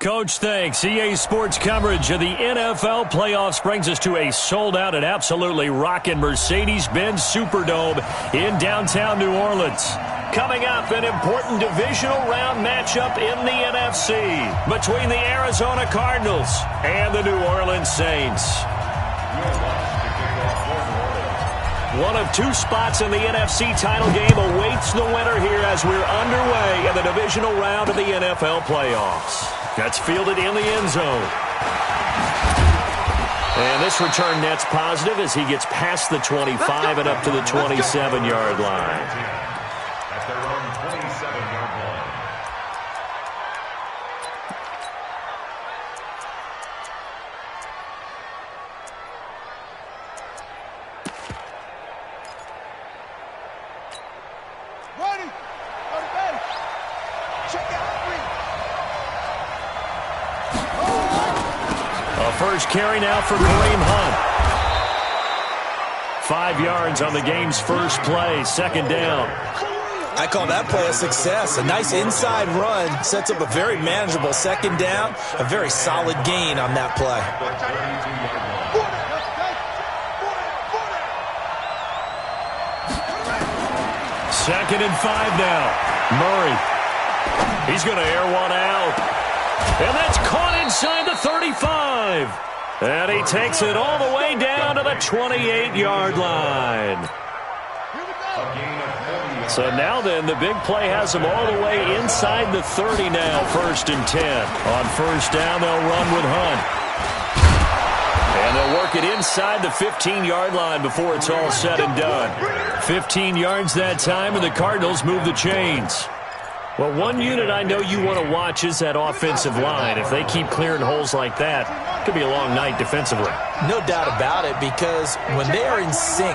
Coach, thanks. EA Sports coverage of the NFL playoffs brings us to a sold-out and absolutely rocking Mercedes-Benz Superdome in downtown New Orleans. Coming up, an important divisional round matchup in the NFC between the Arizona Cardinals and the New Orleans Saints. One of two spots in the NFC title game awaits the winner here as we're underway in the divisional round of the NFL playoffs. That's fielded in the end zone. And this return net's positive as he gets past the 25 and up to the 27-yard line. At their own 27-yard line. Ready. Go to bed. Check out. A first carry now for Kareem Hunt. 5 yards on the game's first play, second down. I call that play a success. A nice inside run sets up a very manageable second down. A very solid gain on that play. Second and 5 now. Murray. He's going to air one out. And that's caught inside the 35. And he takes it all the way down to the 28-yard line. So now then, the big play has him all the way inside the 30 now, first and 10. On first down, they'll run with Hunt. And they'll work it inside the 15-yard line before it's all said and done. 15 yards that time, and the Cardinals move the chains. Well, one unit I know you want to watch is that offensive line. If they keep clearing holes like that, it could be a long night defensively. No doubt about it, because when they are in sync,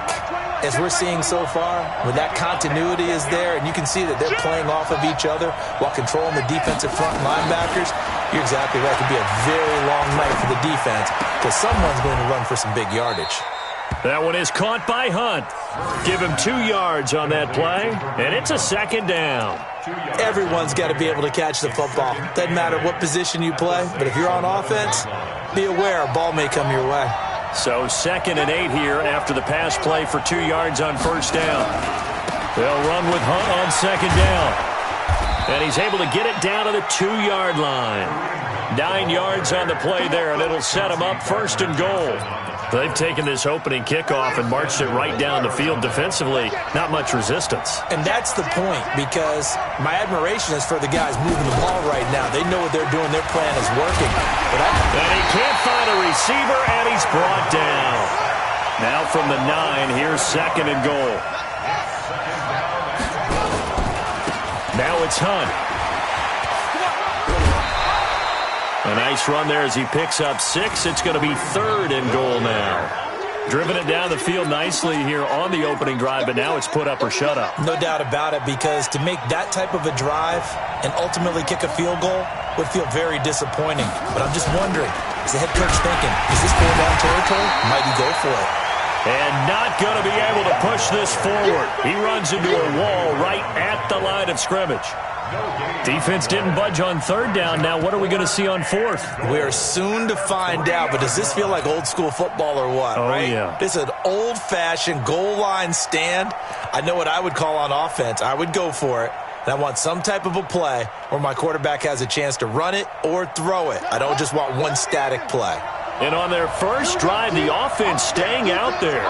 as we're seeing so far, when that continuity is there, and you can see that they're playing off of each other while controlling the defensive front linebackers, you're exactly right. It could be a very long night for the defense because someone's going to run for some big yardage. That one is caught by Hunt. Give him 2 yards on that play, and it's a second down. Everyone's got to be able to catch the football. Doesn't matter what position you play, but if you're on offense, be aware a ball may come your way. So 2nd and 8 here after the pass play for 2 yards on first down. They'll run with Hunt on second down. And he's able to get it down to the 2-yard line. 9 yards on the play there, and it'll set him up first and goal. They've taken this opening kickoff and marched it right down the field defensively. Not much resistance. And that's the point, because my admiration is for the guys moving the ball right now. They know what they're doing. Their plan is working. And he can't find a receiver, and he's brought down. Now from the 9, here's second and goal. Now it's Hunt. A nice run there as he picks up 6. It's going to be 3rd and goal now. Driven it down the field nicely here on the opening drive, but now it's put up or shut up. No doubt about it, because to make that type of a drive and ultimately kick a field goal would feel very disappointing. But I'm just wondering, is the head coach thinking, is this fourth down territory? Might he go for it? And not going to be able to push this forward. He runs into a wall right at the line of scrimmage. Defense didn't budge on 3rd down. Now what are we going to see on 4th? We're soon to find out, but does this feel like old school football or what? Oh, right? Yeah. This is an old-fashioned goal line stand. I know what I would call on offense. I would go for it. And I want some type of a play where my quarterback has a chance to run it or throw it. I don't just want one static play. And on their first drive, the offense staying out there.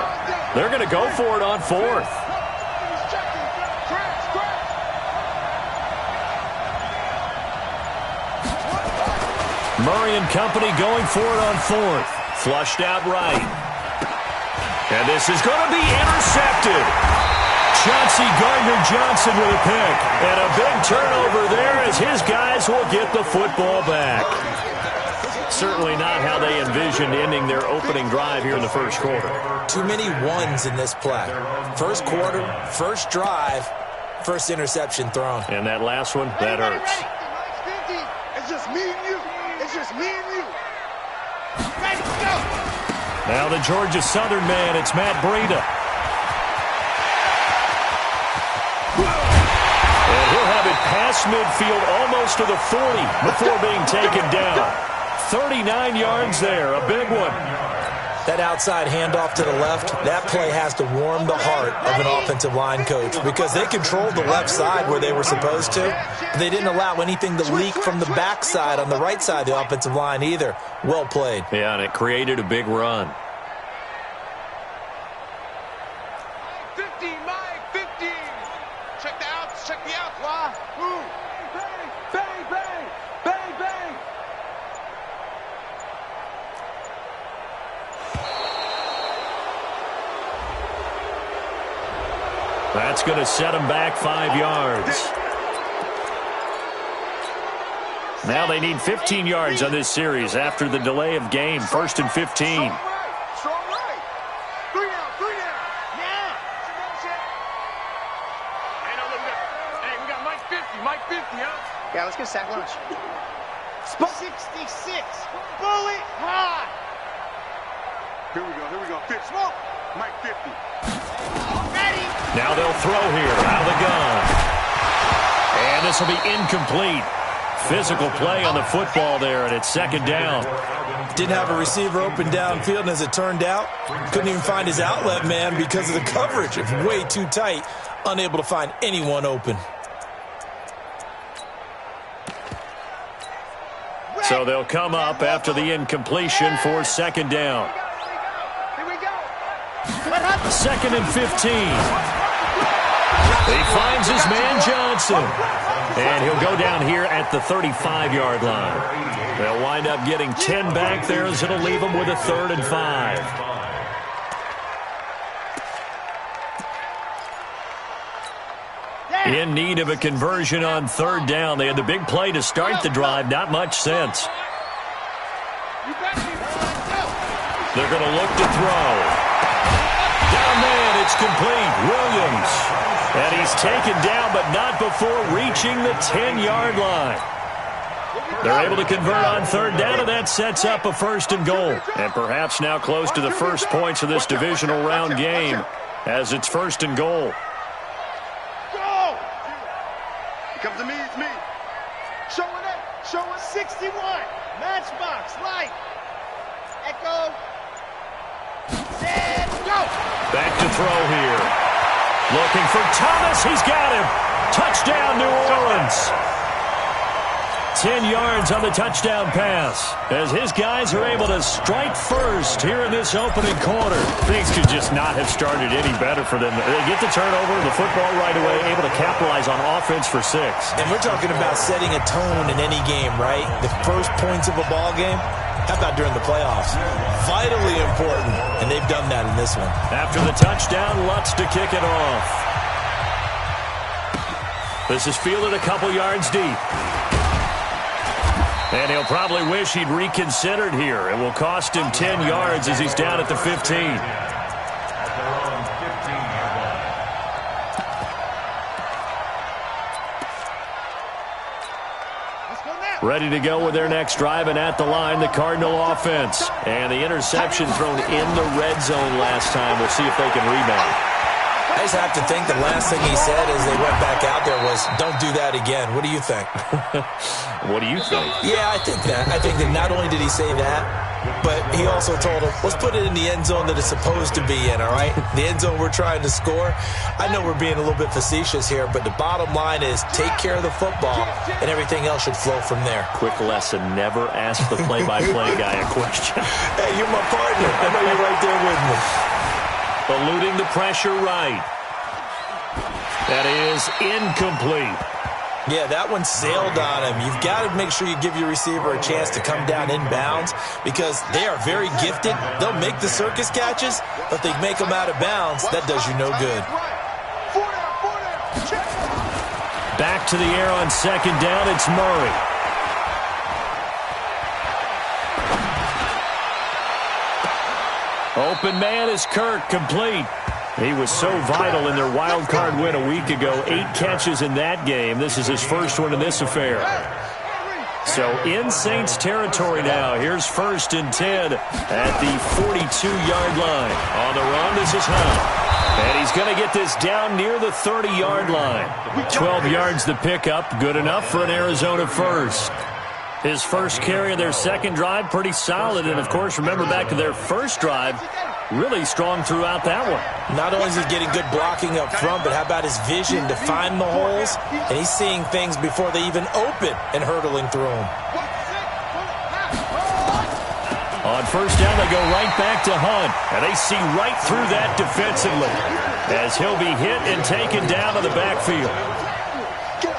They're going to go for it on 4th. Murray and company going for it on 4th. Flushed out right. And this is going to be intercepted. Chauncey Gardner-Johnson with a pick. And a big turnover there as his guys will get the football back. Certainly not how they envisioned ending their opening drive here in the first quarter. Too many ones in this play. First quarter, first drive, first interception thrown. And that last one, that hurts. It's just me and you. It's just me and you. Ready, go. Now the Georgia Southern man, it's Matt Breida. And he'll have it pass across midfield, almost to the 40 before being taken down. 39 yards there, a big one. That outside handoff to the left, that play has to warm the heart of an offensive line coach because they controlled the left side where they were supposed to, but they didn't allow anything to leak from the backside on the right side of the offensive line either. Well played. Yeah, and it created a big run. 50, Mike, 50. Check the outs, why? Ooh. Bang, bang, bang, bang, bang. That's going to set them back 5 yards. Now they need 15 yards on this series after the delay of game. 1st and 15. Strong right. 3 down. Yeah. Hey, no, look at that. Hey, we got Mike 50, huh? Yeah, let's get a sack lunch. 66. Bullet high. Here we go. 50. Smoke. Mike 50. Ready. Now they'll throw here out of the gun. And this will be incomplete. Physical play on the football there, and it's 2nd down. Didn't have a receiver open downfield, and as it turned out, couldn't even find his outlet man because of the coverage. It's way too tight, unable to find anyone open. So they'll come up after the incompletion for 2nd down. Here we go. 2nd and 15. He finds his man Johnson. And he'll go down here at the 35-yard line. They'll wind up getting 10 back there as it'll leave them with a 3rd and 5. In need of a conversion on 3rd down. They had the big play to start the drive. Not much sense. They're going to look to throw. Down man, it's complete. Williams. And he's taken down, but not before reaching the 10-yard line. They're able to convert on 3rd down, and that sets up a 1st and goal. And perhaps now close to the first points of this divisional round game as it's 1st and goal. Go! It comes to me, it's me. Showing up, 61. Matchbox, light. Echo. And go! Back to throw here. Looking for Thomas. He's got him. Touchdown, New Orleans. 10 yards on the touchdown pass as his guys are able to strike first here in this opening quarter. Things could just not have started any better for them. They get the turnover, the football right away, able to capitalize on offense for 6. And we're talking about setting a tone in any game, right? The first points of a ball game. How about during the playoffs? Vitally important, and they've done that in this one. After the touchdown, Lutz to kick it off. This is fielded a couple yards deep. And he'll probably wish he'd reconsidered here. It will cost him 10 yards as he's down at the 15. Ready to go with their next drive, and at the line, the Cardinal offense. And the interception thrown in the red zone last time. We'll see if they can rebound. I just have to think the last thing he said as they went back out there was, don't do that again. What do you think? What do you think? Yeah, I think that. I think that not only did he say that, but he also told him, let's put it in the end zone that it's supposed to be in, all right? The end zone we're trying to score. I know we're being a little bit facetious here, but the bottom line is take care of the football, and everything else should flow from there. Quick lesson, never ask the play-by-play guy a question. Hey, you're my partner. I know you're right there with me. Eluding the pressure right. That is incomplete. Yeah, that one sailed on him. You've got to make sure you give your receiver a chance to come down inbounds because they are very gifted. They'll make the circus catches, but they make them out of bounds. That does you no good. Back to the air on 2nd down. It's Murray. Open man is Kirk, complete. He was so vital in their wild card win a week ago. 8 catches in that game. This is his first one in this affair. So in Saints territory now. Here's 1st and 10 at the 42-yard line. On the run, this is Hunt. And he's going to get this down near the 30-yard line. 12 yards to pick up, good enough for an Arizona first. His first carry of their second drive, pretty solid. And, of course, remember back to their first drive, really strong throughout that one. Not only is he getting good blocking up front, but how about his vision to find the holes? And he's seeing things before they even open and hurdling through them. On first down, they go right back to Hunt. And they see right through that defensively as he'll be hit and taken down to the backfield.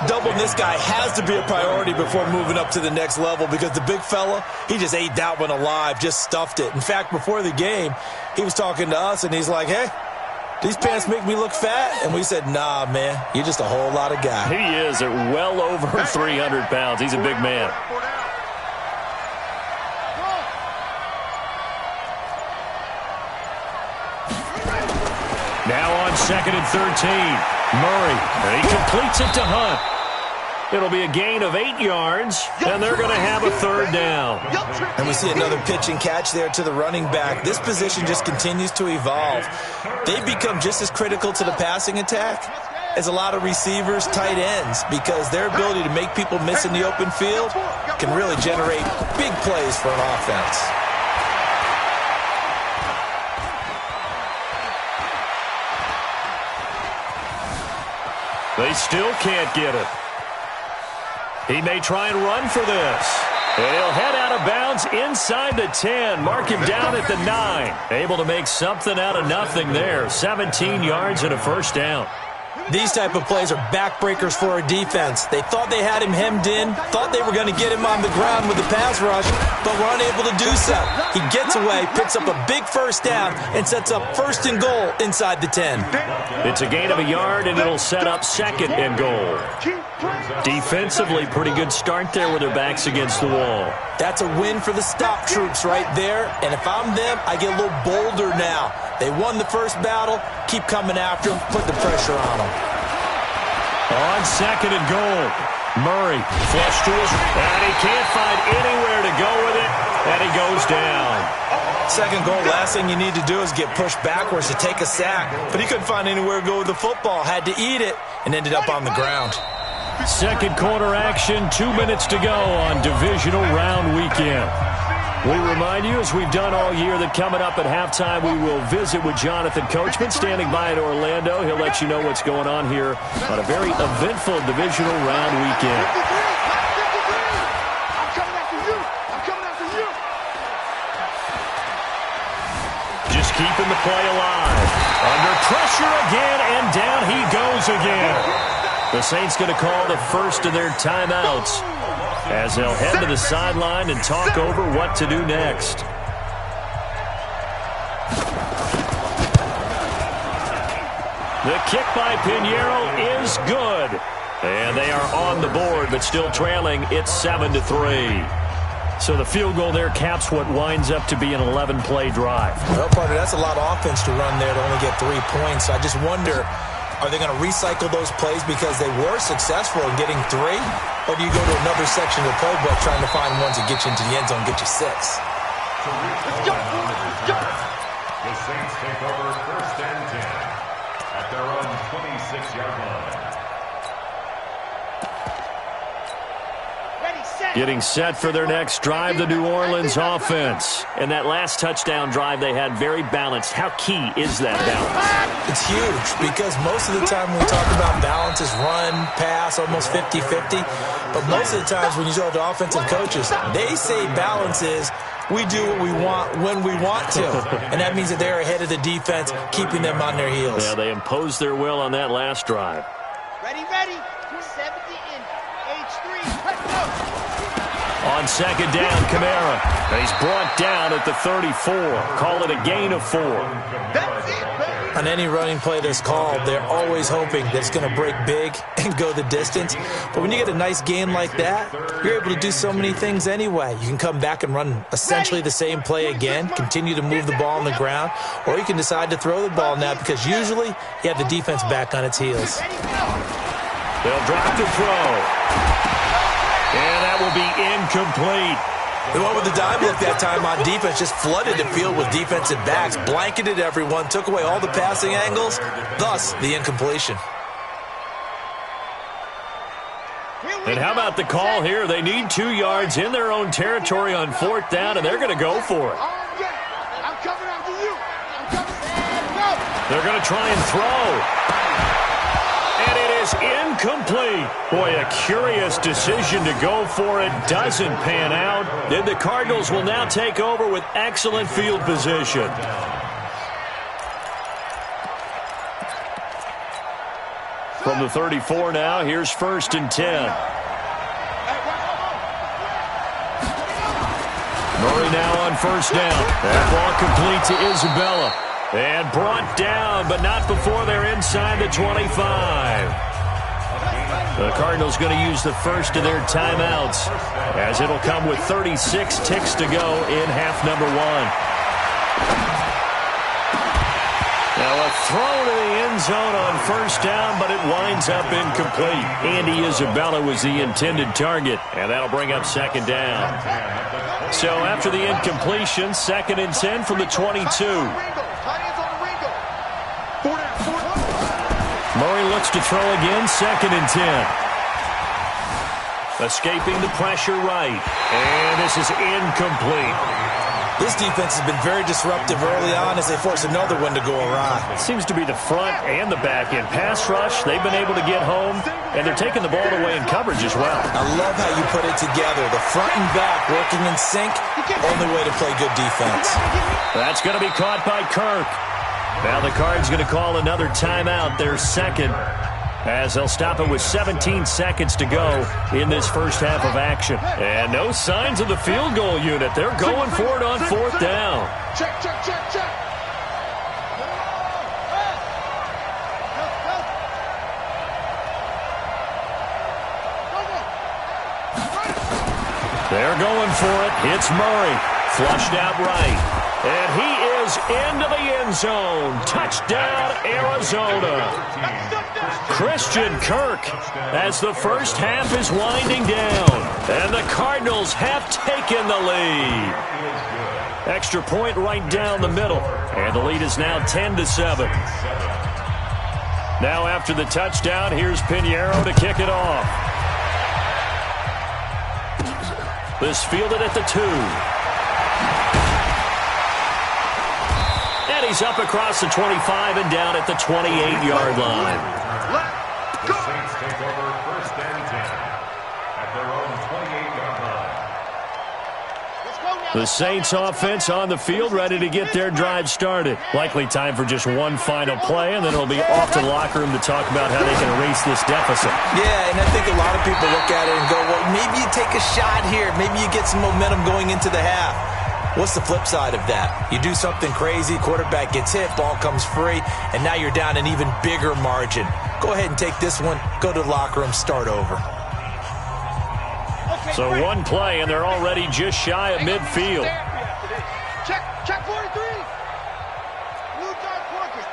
Doubling this guy has to be a priority before moving up to the next level because the big fella, he just ate that one alive, just stuffed it. In fact, before the game, he was talking to us, and he's like, hey, these pants make me look fat. And we said, nah, man, you're just a whole lot of guy. He is at well over 300 pounds. He's a big man. Now on 2nd and 13. Murray, and he completes it to Hunt. It'll be a gain of 8 yards, and they're going to have a third down. And we see another pitch and catch there to the running back. This position just continues to evolve. They become just as critical to the passing attack as a lot of receivers, tight ends, because their ability to make people miss in the open field can really generate big plays for an offense. They still can't get it. He may try and run for this. And he'll head out of bounds inside the 10. Mark him down at the 9. Able to make something out of nothing there. 17 yards and a first down. These type of plays are backbreakers for a defense. They thought they had him hemmed in, thought they were going to get him on the ground with the pass rush, but were unable to do so. He gets away, picks up a big first down, and sets up 1st and goal inside the 10. It's a gain of a yard, and it'll set up 2nd and goal. Defensively, pretty good start there with their backs against the wall. That's a win for the stop troops right there, and if I'm them, I get a little bolder now. They won the first battle, keep coming after them, put the pressure on them. On 2nd and goal, Murray flush to his, and he can't find anywhere to go with it, and he goes down. 2nd goal, last thing you need to do is get pushed backwards to take a sack, but he couldn't find anywhere to go with the football, had to eat it, and ended up on the ground. Second quarter action, 2 minutes to go on divisional round weekend. We remind you, as we've done all year, that coming up at halftime, we will visit with Jonathan Coachman standing by in Orlando. He'll let you know what's going on here on a very eventful divisional round weekend. I'm coming after you. I'm coming after you. Just keeping the play alive. Under pressure again, and down he goes again. The Saints going to call the first of their timeouts as they'll head to the sideline and talk over what to do next. The kick by Pinheiro is good. And they are on the board, but still trailing. It's 7-3. So the field goal there caps what winds up to be an 11-play drive. Well, partner, that's a lot of offense to run there to only get 3 points. I just wonder, are they going to recycle those plays because they were successful in getting 3? Or do you go to another section of the playbook trying to find ones that get you into the end zone, get you 6? Let's go. Let's go. The Saints take over 1st and 10 at their own 26-yard line. Getting set for their next drive, the New Orleans offense. And that last touchdown drive they had, very balanced. How key is that balance? It's huge because most of the time when we talk about balance is run, pass, almost 50-50. But most of the times when you talk to offensive coaches, they say balance is we do what we want when we want to. And that means that they're ahead of the defense, keeping them on their heels. Yeah, they imposed their will on that last drive. Ready, ready. 70 in H3. Let's go. On 2nd down, Kamara. He's brought down at the 34. Call it a gain of 4. That's it, baby. On any running play that's called, they're always hoping that it's going to break big and go the distance. But when you get a nice gain like that, you're able to do so many things anyway. You can come back and run essentially the same play again, continue to move the ball on the ground, or you can decide to throw the ball now because usually you have the defense back on its heels. They'll drop the throw. And that will be incomplete. The one with the dime look that time on defense just flooded the field with defensive backs, blanketed everyone, took away all the passing angles, thus the incompletion. And how about the call here? They need 2 yards in their own territory on 4th down, and they're going to go for it. I'm coming after you. I'm coming. They're going to try and throw. And it is incomplete. Boy, a curious decision to go for it. Doesn't pan out. Then the Cardinals will now take over with excellent field position. From the 34 now, here's 1st and 10. Murray now on 1st down. That ball complete to Isabella. And brought down, but not before they're inside the 25. The Cardinals going to use the first of their timeouts, as it'll come with 36 ticks to go in half number 1. Now a throw to the end zone on 1st down, but it winds up incomplete. Andy Isabella was the intended target, and that'll bring up 2nd down. So after the incompletion, 2nd and 10 from the 22. Murray looks to throw again, 2nd and 10. Escaping the pressure right, and this is incomplete. This defense has been very disruptive early on as they force another one to go awry. It seems to be the front and the back end. Pass rush, they've been able to get home, and they're taking the ball away in coverage as well. I love how you put it together. The front and back working in sync, only way to play good defense. That's going to be caught by Kirk. Now the Cards going to call another timeout, their 2nd, as they'll stop it with 17 seconds to go in this first half of action. And no signs of the field goal unit. They're going for it on 4th down. Check. They're going for it. It's Murray. Flushed out right. And he is into the end zone. Touchdown, Arizona. Christian Kirk, as the first half is winding down. And the Cardinals have taken the lead. Extra point right down the middle. And the lead is now 10-7. Now after the touchdown, here's Pinheiro to kick it off. This fielded at the 2. And he's up across the 25 and down at the 28-yard line. The Saints take over 1st and 10 at their own 28-yard line. The Saints offense on the field, ready to get their drive started. Likely time for just one final play, and then it'll be off to the locker room to talk about how they can erase this deficit. Yeah, and I think a lot of people look at it and go, well, maybe you take a shot here. Maybe you get some momentum going into the half. What's the flip side of that? You do something crazy, quarterback gets hit, ball comes free, and now you're down an even bigger margin. Go ahead and take this one, go to the locker room, start over. So one play, and they're already just shy of midfield. Check 43. Blue dot Porkers.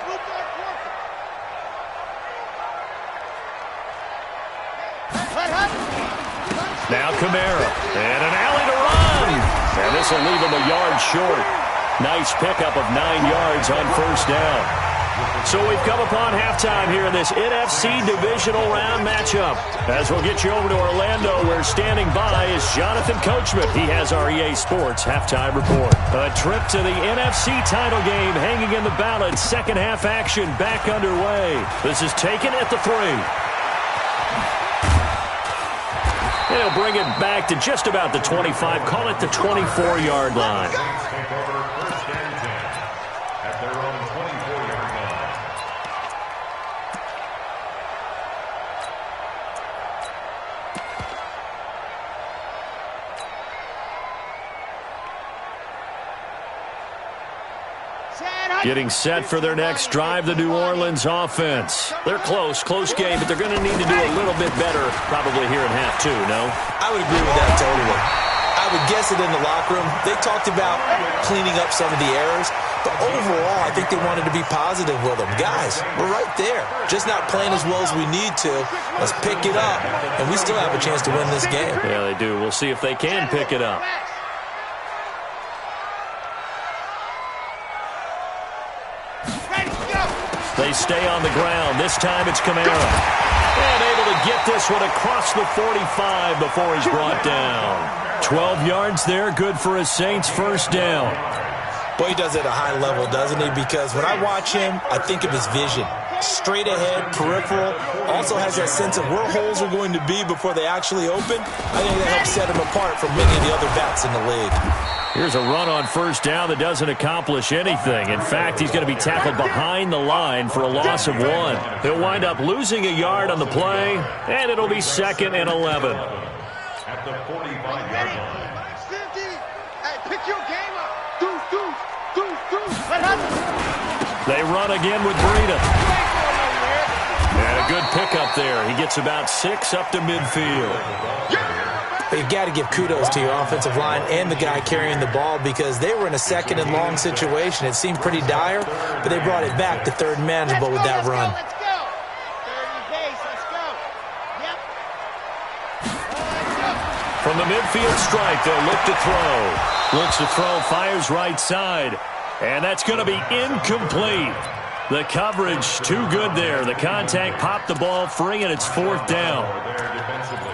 Now Kamara, and an alley to run. And this will leave him a yard short. Nice pickup of 9 yards on 1st down. So we've come upon halftime here in this NFC divisional round matchup. As we'll get you over to Orlando, where standing by is Jonathan Coachman. He has our EA Sports halftime report. A trip to the NFC title game hanging in the balance. Second half action back underway. This is taken at the 3. They'll bring it back to just about the 25. Call it the 24-yard line. Take over 1st and 10 at their own 24-yard line. Getting set for their next drive, the New Orleans offense. They're close game, but they're going to need to do a little bit better probably here in half 2, no? I would agree with that totally. I would guess it in the locker room. They talked about cleaning up some of the errors, but overall, I think they wanted to be positive with them. Guys, we're right there. Just not playing as well as we need to. Let's pick it up, and we still have a chance to win this game. Yeah, they do. We'll see if they can pick it up. They stay on the ground. This time it's Kamara. And able to get this one across the 45 before he's brought down. 12 yards there, good for a Saints first down. Boy, he does it at a high level, doesn't he? Because when I watch him, I think of his vision. Straight ahead, peripheral, also has that sense of where holes are going to be before they actually open. I think that helps set him apart from many of the other backs in the league. Here's a run on first down that doesn't accomplish anything. In fact, he's going to be tackled behind the line for a loss of 1. He'll wind up losing a yard on the play, and it'll be 2nd and 11. At the 45-yard line. Hey, pick your game up. They run again with Breida. And a good pickup there. He gets about 6 up to midfield. But you've got to give kudos to your offensive line and the guy carrying the ball because they were in a 2nd and long situation. It seemed pretty dire, but they brought it back to 3rd and manageable with that run. Let's go. 30 base. Let's go. Yep. From the midfield stripe, they'll look to throw. Looks to throw, fires right side. And that's going to be incomplete. The coverage too good there. The contact popped the ball free, and it's 4th down. There defensively.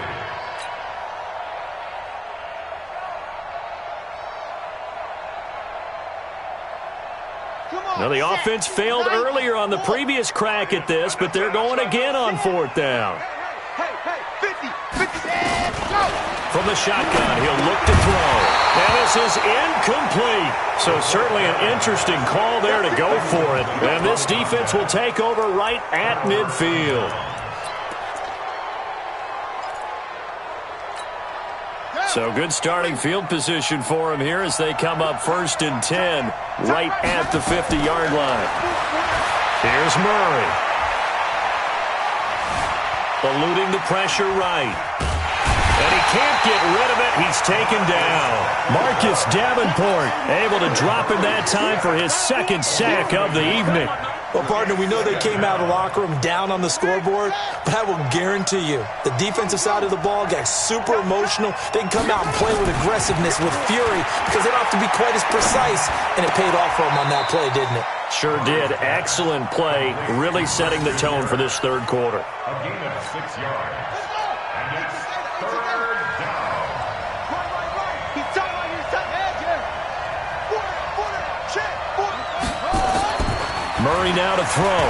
Now, the offense failed earlier on the previous crack at this, but they're going again on 4th down. Hey, 50, let's go. From the shotgun, he'll look to throw. And this is incomplete. So certainly an interesting call there to go for it. And this defense will take over right at midfield. So good starting field position for him here as they come up 1st and 10 right at the 50-yard line. Here's Murray. Eluding the pressure right. And he can't get rid of it. He's taken down. Marcus Davenport able to drop in that time for his 2nd sack of the evening. Well, partner, we know they came out of the locker room down on the scoreboard, but I will guarantee you the defensive side of the ball got super emotional. They can come out and play with aggressiveness, with fury, because they don't have to be quite as precise, and it paid off for them on that play, didn't it? Sure did. Excellent play, really setting the tone for this 3rd quarter. A gain of 6 yards. And it's 3rd down. He's talking about your son. Check. Murray now to throw.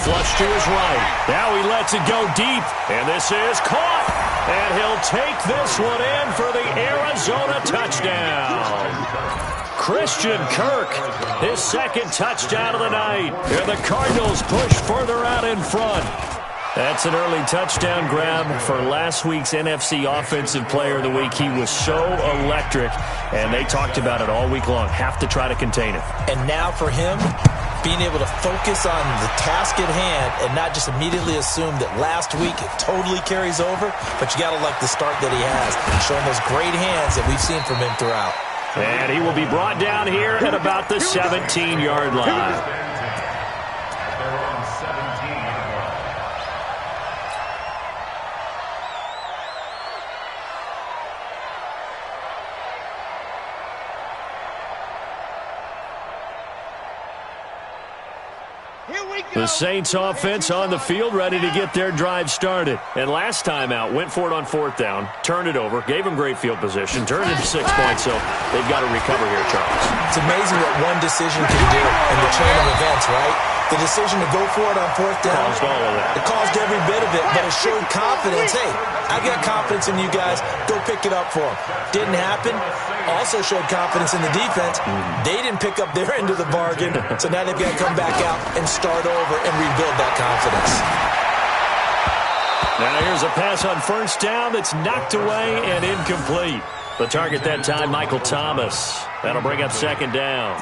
Flush to his right. Now he lets it go deep. And this is caught. And he'll take this one in for the Arizona touchdown. Christian Kirk, his 2nd touchdown of the night. And the Cardinals push further out in front. That's an early touchdown grab for last week's NFC Offensive Player of the Week. He was so electric, and they talked about it all week long. Have to try to contain him. And now for him, being able to focus on the task at hand and not just immediately assume that last week it totally carries over, but you got to like the start that he has, showing those great hands that we've seen from him throughout. And he will be brought down here at about the 17-yard line. The Saints offense on the field, ready to get their drive started. And last time out, went for it on 4th down, turned it over, gave them great field position, turned it to 6 points, so they've got to recover here, Charles. It's amazing what one decision can do in the chain of events, right? The decision to go for it on 4th down. Caused all of that. It caused every bit of it, but it showed confidence. Hey, I got confidence in you guys. Go pick it up for them. Didn't happen. Also showed confidence in the defense. They didn't pick up their end of the bargain, so now they've got to come back out and start over and rebuild that confidence. Now here's a pass on 1st down that's knocked away and incomplete. The target that time, Michael Thomas. That'll bring up 2nd down.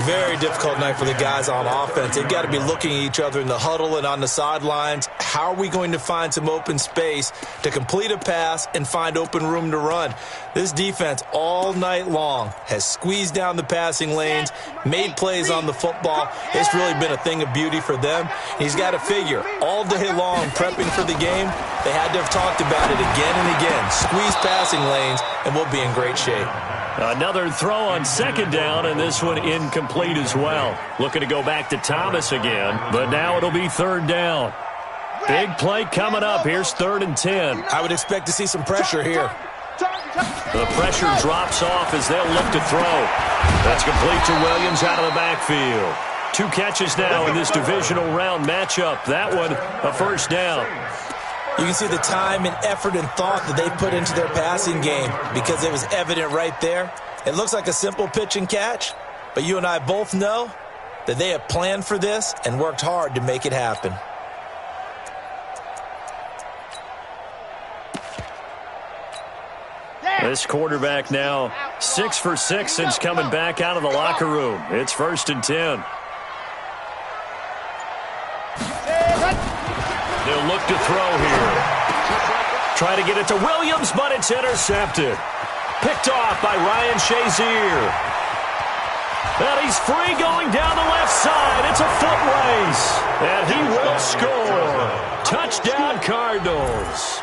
Very difficult night for the guys on offense. They've got to be looking at each other in the huddle and on the sidelines. How are we going to find some open space to complete a pass and find open room to run? This defense all night long has squeezed down the passing lanes, made plays on the football. It's really been a thing of beauty for them. He's got to figure all day long prepping for the game, they had to have talked about it again and again. Squeeze passing lanes, and we'll be in great shape. Another throw on second down, and this one incomplete as well. Looking to go back to Thomas again, but now it'll be third down. Big play coming up. Here's 3rd and 10. I would expect to see some pressure here. The pressure drops off as they'll look to throw. That's complete to Williams out of the backfield. 2 catches now in this divisional round matchup. That one, a first down. You can see the time and effort and thought that they put into their passing game because it was evident right there. It looks like a simple pitch and catch, but you and I both know that they have planned for this and worked hard to make it happen. This quarterback now 6 for 6 since coming back out of the locker room. It's 1st and 10. They'll look to throw here. Try to get it to Williams, but it's intercepted. Picked off by Ryan Shazier. And he's free going down the left side. It's a foot race. And he will score. Touchdown, Cardinals.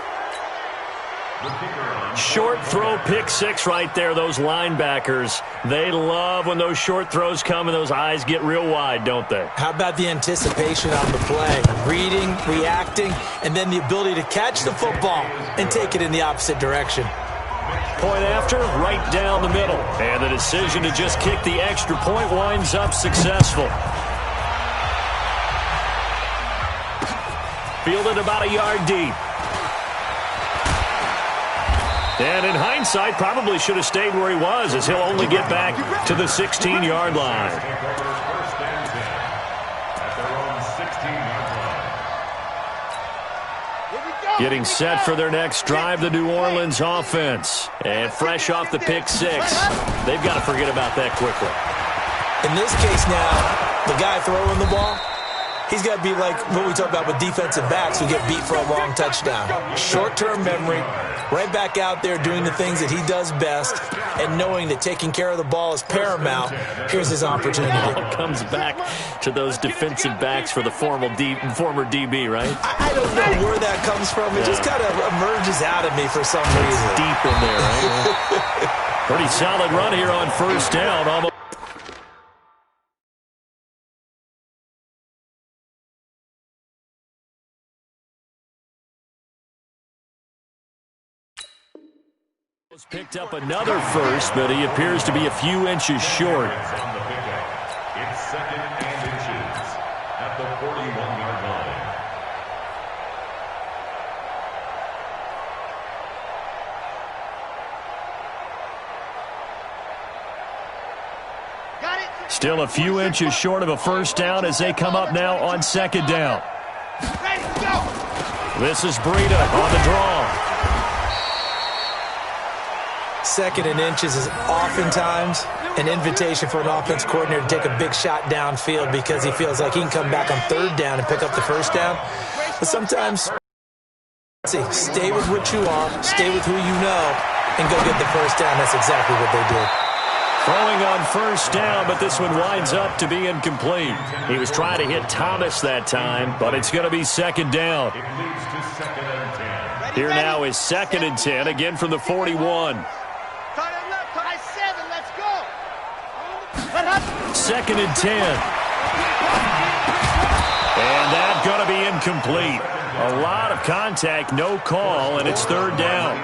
Short throw, pick 6 right there. Those linebackers, they love when those short throws come and those eyes get real wide, don't they? How about the anticipation on the play? Reading, reacting, and then the ability to catch the football and take it in the opposite direction. Point after, right down the middle. And the decision to just kick the extra point winds up successful. Fielded about a yard deep. And in hindsight, probably should have stayed where he was, as he'll only get back to the 16-yard line. Getting set for their next drive, the New Orleans offense. And fresh off the pick 6, they've got to forget about that quickly. In this case now, the guy throwing the ball, he's got to be like what we talk about with defensive backs who get beat for a long touchdown. Short-term memory, right back out there doing the things that he does best, and knowing that taking care of the ball is paramount. Here's his opportunity. It comes back to those defensive backs for the former DB, right? I don't know where that comes from. It just kind of emerges out of me for some reason. It's deep in there, right? Pretty solid run here on first down. Almost. Picked up another first, but he appears to be a few inches short. It's 2nd and inches at the 41-yard line. Got it. Still a few inches short of a first down as they come up now on second down. Ready, go. This is Breida on the draw. 2nd and inches is oftentimes an invitation for an offense coordinator to take a big shot downfield because he feels like he can come back on 3rd down and pick up the first down. But sometimes, stay with what you are, stay with who you know, and go get the first down. That's exactly what they did. Throwing on first down, but this one winds up to be incomplete. He was trying to hit Thomas that time, but it's going to be second down. It leads to 2nd and 10. Here now is 2nd and 10, again from the 41. 2nd and 10. And that's going to be incomplete. A lot of contact, no call, and it's 3rd down.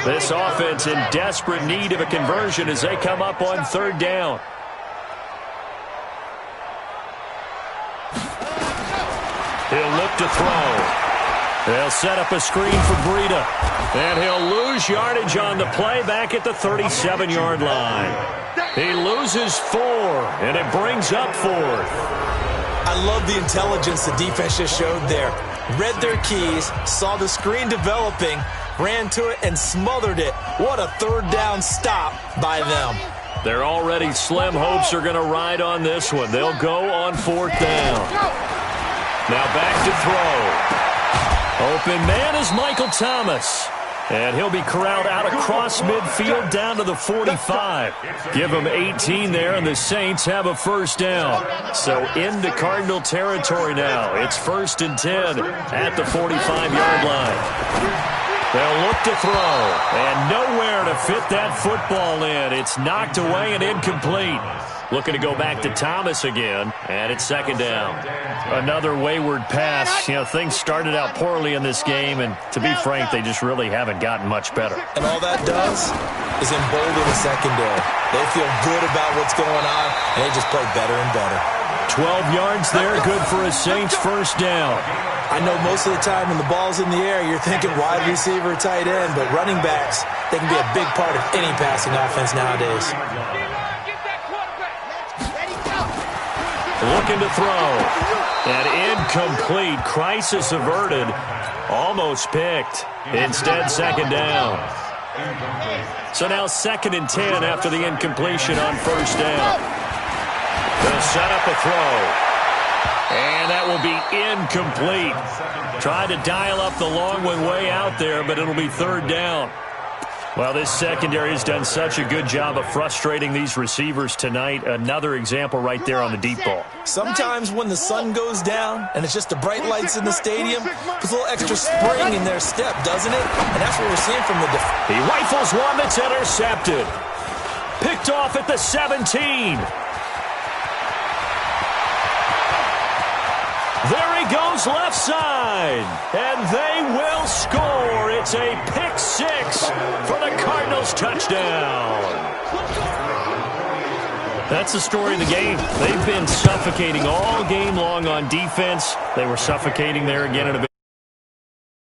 This offense in desperate need of a conversion as they come up on 3rd down. He'll look to throw. They'll set up a screen for Breida. And he'll lose yardage on the play back at the 37-yard line. He loses 4, and it brings up 4th. I love the intelligence the defense just showed there. Read their keys, saw the screen developing, ran to it, and smothered it. What a 3rd down stop by them. Their already slim hopes are going to ride on this one. They'll go on 4th down. Now back to throw. Open man is Michael Thomas. And he'll be corralled out across midfield down to the 45. Give him 18 there, and the Saints have a first down. So into Cardinal territory now. It's 1st and 10 at the 45-yard line. They'll look to throw, and nowhere to fit that football in. It's knocked away and incomplete. Looking to go back to Thomas again, and it's second down. Another wayward pass. You know, things started out poorly in this game, and to be frank, they just really haven't gotten much better. And all that does is embolden the secondary. They feel good about what's going on, and they just play better and better. 12 yards there, good for a Saints first down. I know most of the time when the ball's in the air, you're thinking wide receiver, tight end, but running backs, they can be a big part of any passing offense nowadays. Looking to throw. And incomplete. Crisis averted. Almost picked. Instead, second down. So now 2nd and 10 after the incompletion on first down. They'll set up a throw. And that will be incomplete. Tried to dial up the long one way out there, but it'll be third down. Well, this secondary has done such a good job of frustrating these receivers tonight. Another example right there on the deep ball. Sometimes when the sun goes down and it's just the bright lights in the stadium, puts a little extra spring in their step, doesn't it? And that's what we're seeing from the defense. He rifles one that's intercepted. Picked off at the 17. There he goes left side, and they will score. It's a pick 6 for the Cardinals touchdown. That's the story of the game. They've been suffocating all game long on defense. They were suffocating there again in a big